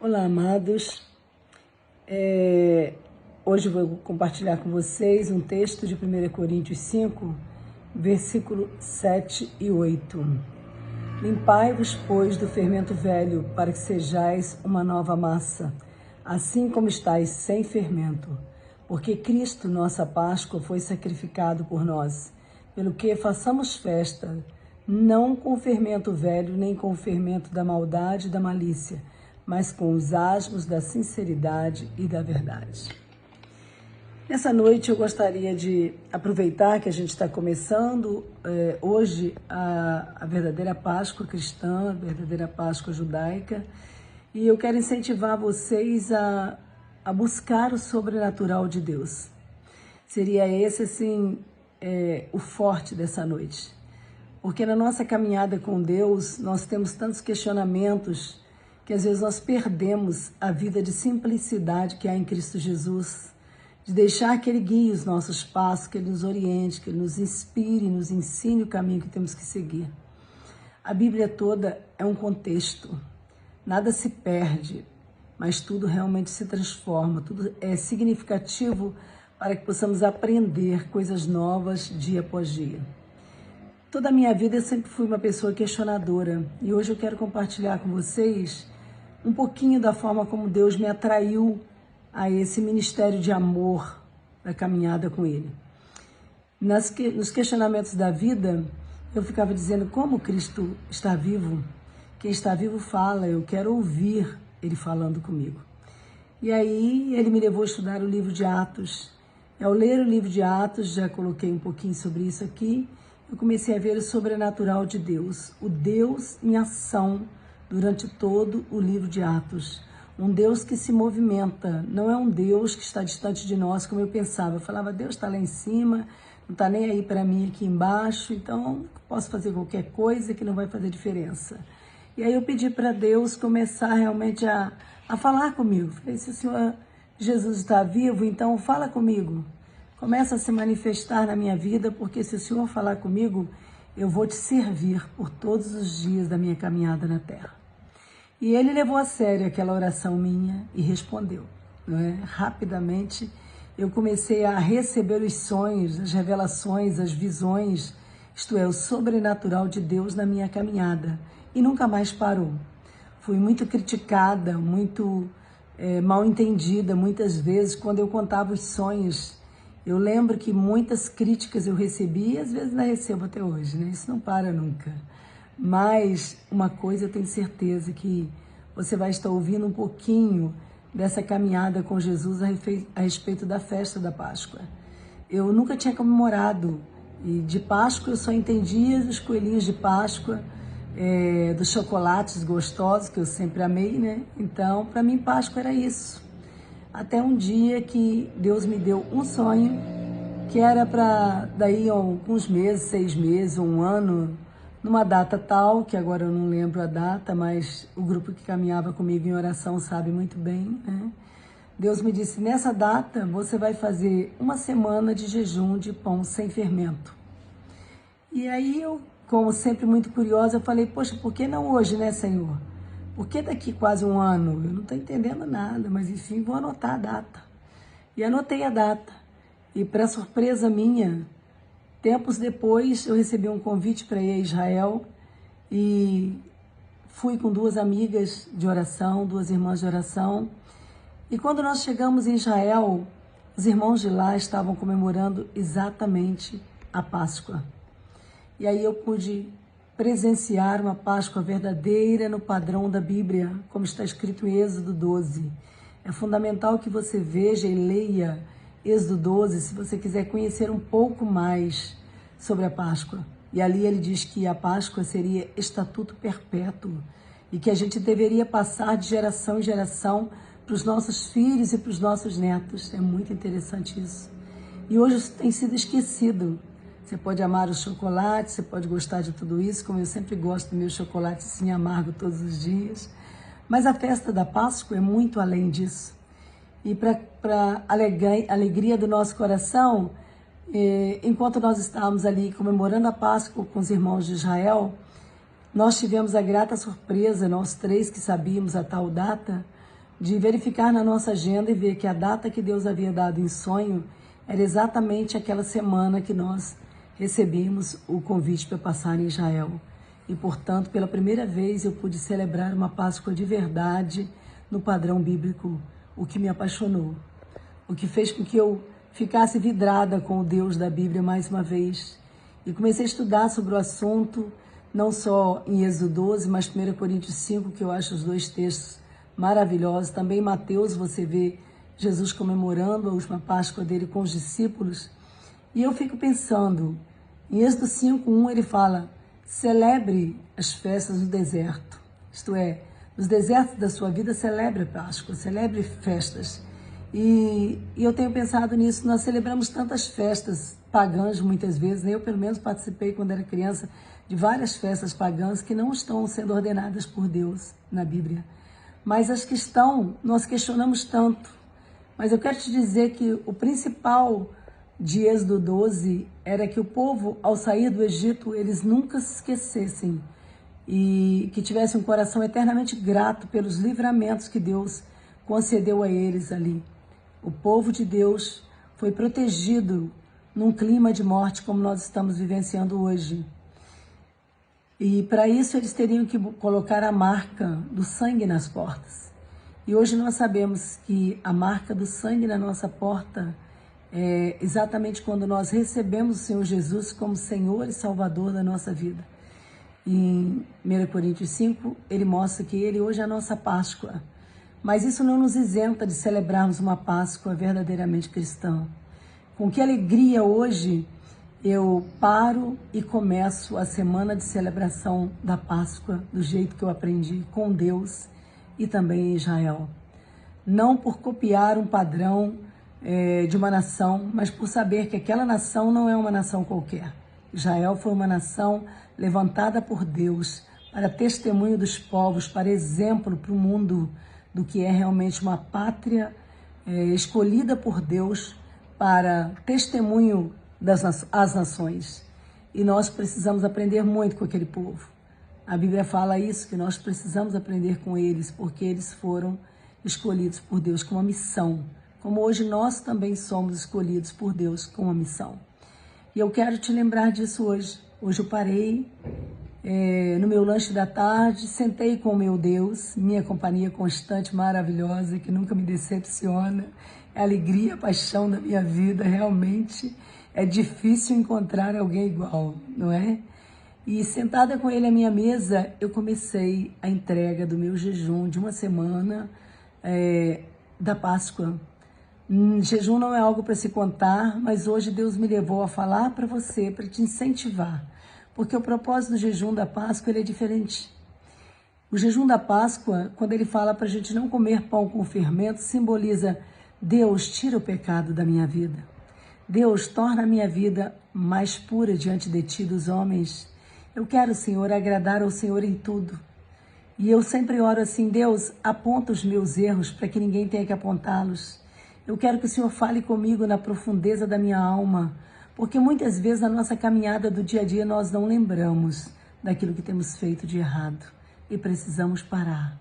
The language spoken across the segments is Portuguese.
Olá, amados. Hoje eu vou compartilhar com vocês um texto de 1 Coríntios 5, versículo 7 e 8. Limpai-vos, pois, do fermento velho, para que sejais uma nova massa, assim como estáis sem fermento. Porque Cristo, nossa Páscoa, foi sacrificado por nós, pelo que façamos festa, não com o fermento velho, nem com o fermento da maldade e da malícia, mas com os asmos da sinceridade e da verdade. Nessa noite eu gostaria de aproveitar que a gente está começando hoje a verdadeira Páscoa cristã, a verdadeira Páscoa judaica, e eu quero incentivar vocês a buscar o sobrenatural de Deus. Seria esse, assim, o forte dessa noite. Porque na nossa caminhada com Deus, nós temos tantos questionamentos que às vezes nós perdemos a vida de simplicidade que há em Cristo Jesus, de deixar que Ele guie os nossos passos, que Ele nos oriente, que Ele nos inspire, nos ensine o caminho que temos que seguir. A Bíblia toda é um contexto, nada se perde, mas tudo realmente se transforma, tudo é significativo para que possamos aprender coisas novas dia após dia. Toda a minha vida eu sempre fui uma pessoa questionadora e hoje eu quero compartilhar com vocês um pouquinho da forma como Deus me atraiu a esse ministério de amor, da caminhada com Ele. Nos questionamentos da vida, eu ficava dizendo como Cristo está vivo. Quem está vivo fala, eu quero ouvir Ele falando comigo. E aí Ele me levou a estudar o livro de Atos. Ao ler o livro de Atos, já coloquei um pouquinho sobre isso aqui, eu comecei a ver o sobrenatural de Deus, o Deus em ação durante todo o livro de Atos. Um Deus que se movimenta, não é um Deus que está distante de nós, como eu pensava. Eu falava, Deus está lá em cima, não está nem aí para mim aqui embaixo, então posso fazer qualquer coisa que não vai fazer diferença. E aí eu pedi para Deus começar realmente a falar comigo. Falei, se o Senhor Jesus está vivo, então fala comigo. Começa a se manifestar na minha vida, porque se o Senhor falar comigo, eu vou te servir por todos os dias da minha caminhada na terra. E Ele levou a sério aquela oração minha e respondeu. Rapidamente eu comecei a receber os sonhos, as revelações, as visões, isto é, o sobrenatural de Deus na minha caminhada. E nunca mais parou. Fui muito criticada, muito mal entendida, muitas vezes, quando eu contava os sonhos. Eu lembro que muitas críticas eu recebi e às vezes ainda recebo até hoje, né? Isso não para nunca. Mas uma coisa eu tenho certeza, que você vai estar ouvindo um pouquinho dessa caminhada com Jesus a respeito da festa da Páscoa. Eu nunca tinha comemorado, e de Páscoa eu só entendia dos coelhinhos de Páscoa, dos chocolates gostosos, que eu sempre amei, né? Então, para mim, Páscoa era isso. Até um dia que Deus me deu um sonho, que era para daí alguns meses, 6 meses, um ano, numa data tal, que agora eu não lembro a data, mas o grupo que caminhava comigo em oração sabe muito bem, né? Deus me disse, nessa data você vai fazer uma semana de jejum de pão sem fermento. E aí eu, como sempre muito curiosa, eu falei, poxa, por que não hoje, né, Senhor? Por que daqui quase um ano? Eu não estou entendendo nada, mas enfim, vou anotar a data. E anotei a data. E para surpresa minha, tempos depois eu recebi um convite para ir a Israel e fui com 2 amigas de oração, 2 irmãs de oração. E quando nós chegamos em Israel, os irmãos de lá estavam comemorando exatamente a Páscoa. E aí eu pude presenciar uma Páscoa verdadeira no padrão da Bíblia, como está escrito em Êxodo 12. É fundamental que você veja e leia Êxodo 12, se você quiser conhecer um pouco mais sobre a Páscoa. E ali ele diz que a Páscoa seria estatuto perpétuo e que a gente deveria passar de geração em geração para os nossos filhos e para os nossos netos. É muito interessante isso. E hoje isso tem sido esquecido. Você pode amar o chocolate, você pode gostar de tudo isso, como eu sempre gosto do meu chocolate assim amargo todos os dias. Mas a festa da Páscoa é muito além disso. E para alegria do nosso coração, enquanto nós estávamos ali comemorando a Páscoa com os irmãos de Israel, nós tivemos a grata surpresa, nós 3 que sabíamos a tal data, de verificar na nossa agenda e ver que a data que Deus havia dado em sonho era exatamente aquela semana que nós recebemos o convite para passar em Israel. E, portanto, pela primeira vez eu pude celebrar uma Páscoa de verdade no padrão bíblico, o que me apaixonou, o que fez com que eu ficasse vidrada com o Deus da Bíblia mais uma vez. E comecei a estudar sobre o assunto, não só em Êxodo 12, mas 1 Coríntios 5, que eu acho os dois textos maravilhosos. Também em Mateus você vê Jesus comemorando a última Páscoa dele com os discípulos. E eu fico pensando, em Êxodo 5:1 ele fala, celebre as festas no deserto. Isto é, nos desertos da sua vida, celebre a Páscoa, celebre festas. E eu tenho pensado nisso, nós celebramos tantas festas pagãs muitas vezes, né? Eu pelo menos participei quando era criança de várias festas pagãs que não estão sendo ordenadas por Deus na Bíblia. Mas as que estão, nós questionamos tanto. Mas eu quero te dizer que o principal de Êxodo 12 era que o povo, ao sair do Egito, eles nunca se esquecessem e que tivessem um coração eternamente grato pelos livramentos que Deus concedeu a eles ali. O povo de Deus foi protegido num clima de morte como nós estamos vivenciando hoje. E para isso eles teriam que colocar a marca do sangue nas portas. E hoje nós sabemos que a marca do sangue na nossa porta é exatamente quando nós recebemos o Senhor Jesus como Senhor e Salvador da nossa vida. Em 1 Coríntios 5, ele mostra que ele hoje é a nossa Páscoa. Mas isso não nos isenta de celebrarmos uma Páscoa verdadeiramente cristã. Com que alegria hoje eu paro e começo a semana de celebração da Páscoa do jeito que eu aprendi com Deus e também em Israel. Não por copiar um padrão de uma nação, mas por saber que aquela nação não é uma nação qualquer. Israel foi uma nação levantada por Deus para testemunho dos povos, para exemplo para o mundo do que é realmente uma pátria escolhida por Deus para testemunho às nações. E nós precisamos aprender muito com aquele povo. A Bíblia fala isso, que nós precisamos aprender com eles, porque eles foram escolhidos por Deus com uma missão, como hoje nós também somos escolhidos por Deus com uma missão. E eu quero te lembrar disso hoje. Hoje eu parei no meu lanche da tarde, sentei com o meu Deus, minha companhia constante, maravilhosa, que nunca me decepciona, é a alegria, a paixão da minha vida, realmente é difícil encontrar alguém igual, não é? E sentada com ele à minha mesa, eu comecei a entrega do meu jejum de uma semana da Páscoa. Jejum não é algo para se contar, mas hoje Deus me levou a falar para você, para te incentivar. Porque o propósito do jejum da Páscoa ele é diferente. O jejum da Páscoa, quando ele fala para a gente não comer pão com fermento, simboliza Deus, tira o pecado da minha vida. Deus, torna a minha vida mais pura diante de ti, dos homens. Eu quero, Senhor, agradar ao Senhor em tudo. E eu sempre oro assim, Deus, aponta os meus erros para que ninguém tenha que apontá-los. Eu quero que o Senhor fale comigo na profundeza da minha alma, porque muitas vezes na nossa caminhada do dia a dia nós não lembramos daquilo que temos feito de errado e precisamos parar.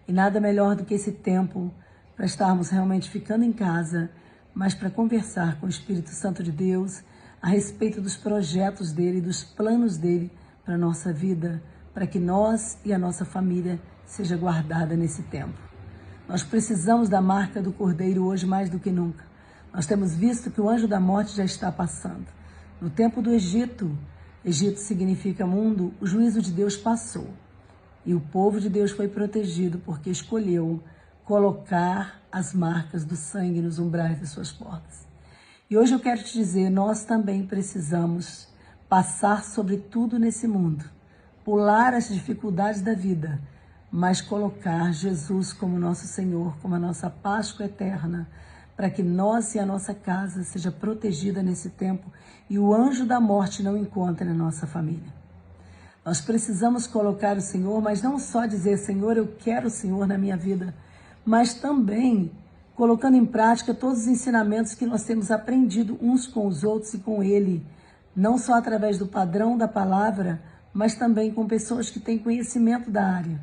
E nada melhor do que esse tempo para estarmos realmente ficando em casa, mas para conversar com o Espírito Santo de Deus a respeito dos projetos dele, dos planos dele para a nossa vida, para que nós e a nossa família seja guardada nesse tempo. Nós precisamos da marca do Cordeiro hoje mais do que nunca. Nós temos visto que o anjo da morte já está passando. No tempo do Egito, Egito significa mundo, o juízo de Deus passou. E o povo de Deus foi protegido porque escolheu colocar as marcas do sangue nos umbrais de suas portas. E hoje eu quero te dizer, nós também precisamos passar sobre tudo nesse mundo, pular as dificuldades da vida, mas colocar Jesus como nosso Senhor, como a nossa Páscoa eterna, para que nós e a nossa casa seja protegida nesse tempo e o anjo da morte não encontre a nossa família. Nós precisamos colocar o Senhor, mas não só dizer, Senhor, eu quero o Senhor na minha vida, mas também colocando em prática todos os ensinamentos que nós temos aprendido uns com os outros e com Ele, não só através do padrão da palavra, mas também com pessoas que têm conhecimento da área.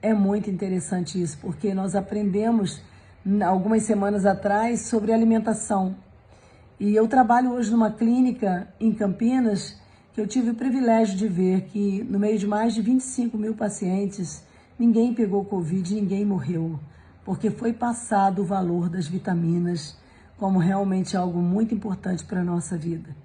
É muito interessante isso, porque nós aprendemos algumas semanas atrás sobre alimentação. E eu trabalho hoje numa clínica em Campinas, que eu tive o privilégio de ver que no meio de mais de 25 mil pacientes, ninguém pegou Covid, ninguém morreu, porque foi passado o valor das vitaminas como realmente algo muito importante para a nossa vida.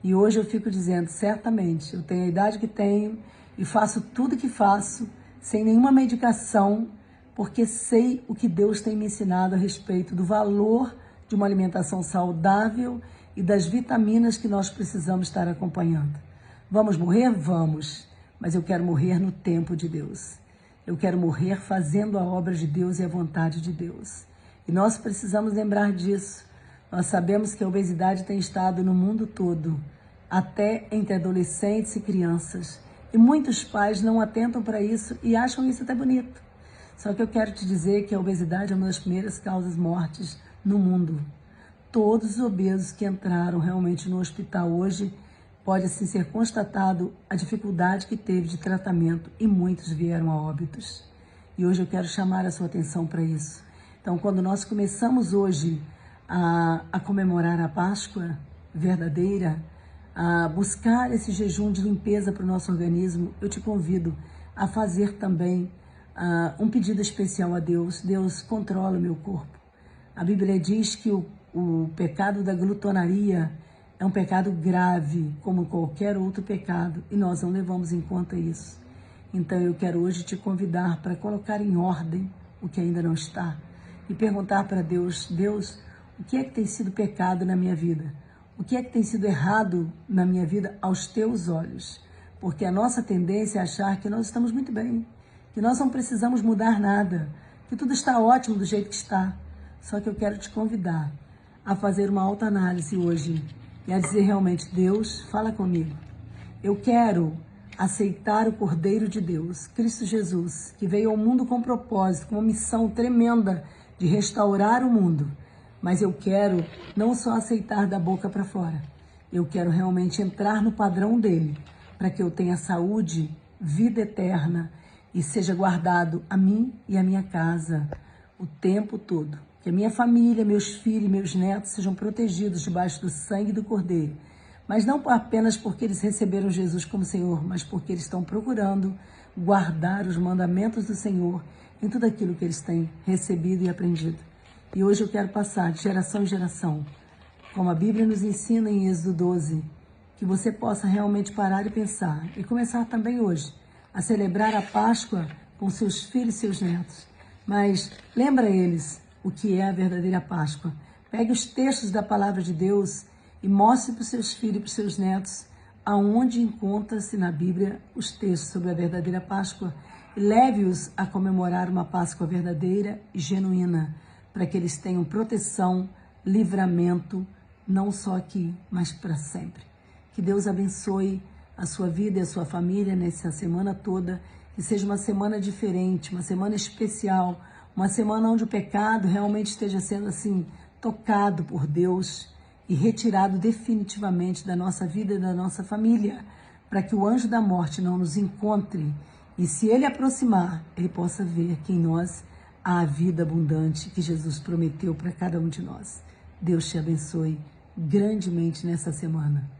E hoje eu fico dizendo, certamente, eu tenho a idade que tenho e faço tudo que faço, sem nenhuma medicação, porque sei o que Deus tem me ensinado a respeito do valor de uma alimentação saudável e das vitaminas que nós precisamos estar acompanhando. Vamos morrer? Vamos, mas eu quero morrer no tempo de Deus. Eu quero morrer fazendo a obra de Deus e a vontade de Deus. E nós precisamos lembrar disso. Nós sabemos que a obesidade tem estado no mundo todo, até entre adolescentes e crianças. E muitos pais não atentam para isso e acham isso até bonito. Só que eu quero te dizer que a obesidade é uma das primeiras causas mortes no mundo. Todos os obesos que entraram realmente no hospital hoje, pode assim ser constatado a dificuldade que teve de tratamento e muitos vieram a óbitos. E hoje eu quero chamar a sua atenção para isso. Então, quando nós começamos hoje a comemorar a Páscoa verdadeira, a buscar esse jejum de limpeza para o nosso organismo, eu te convido a fazer também um pedido especial a Deus. Deus, controla o meu corpo. A Bíblia diz que o pecado da glutonaria é um pecado grave, como qualquer outro pecado, e nós não levamos em conta isso. Então eu quero hoje te convidar para colocar em ordem o que ainda não está e perguntar para Deus, Deus, o que é que tem sido pecado na minha vida? O que é que tem sido errado na minha vida aos teus olhos? Porque a nossa tendência é achar que nós estamos muito bem, que nós não precisamos mudar nada, que tudo está ótimo do jeito que está. Só que eu quero te convidar a fazer uma autoanálise hoje e a dizer realmente, Deus, fala comigo. Eu quero aceitar o Cordeiro de Deus, Cristo Jesus, que veio ao mundo com propósito, com uma missão tremenda de restaurar o mundo. Mas eu quero não só aceitar da boca para fora, eu quero realmente entrar no padrão dele, para que eu tenha saúde, vida eterna e seja guardado a mim e a minha casa o tempo todo. Que a minha família, meus filhos e meus netos sejam protegidos debaixo do sangue do Cordeiro. Mas não apenas porque eles receberam Jesus como Senhor, mas porque eles estão procurando guardar os mandamentos do Senhor em tudo aquilo que eles têm recebido e aprendido. E hoje eu quero passar de geração em geração, como a Bíblia nos ensina em Êxodo 12, que você possa realmente parar e pensar e começar também hoje a celebrar a Páscoa com seus filhos e seus netos. Mas lembra eles o que é a verdadeira Páscoa. Pegue os textos da palavra de Deus e mostre para os seus filhos e para os seus netos aonde encontra-se na Bíblia os textos sobre a verdadeira Páscoa e leve-os a comemorar uma Páscoa verdadeira e genuína, para que eles tenham proteção, livramento, não só aqui, mas para sempre. Que Deus abençoe a sua vida e a sua família nessa semana toda, que seja uma semana diferente, uma semana especial, uma semana onde o pecado realmente esteja sendo assim tocado por Deus e retirado definitivamente da nossa vida e da nossa família, para que o anjo da morte não nos encontre e, se ele aproximar, ele possa ver que em nós há a vida abundante que Jesus prometeu para cada um de nós. Deus te abençoe grandemente nessa semana.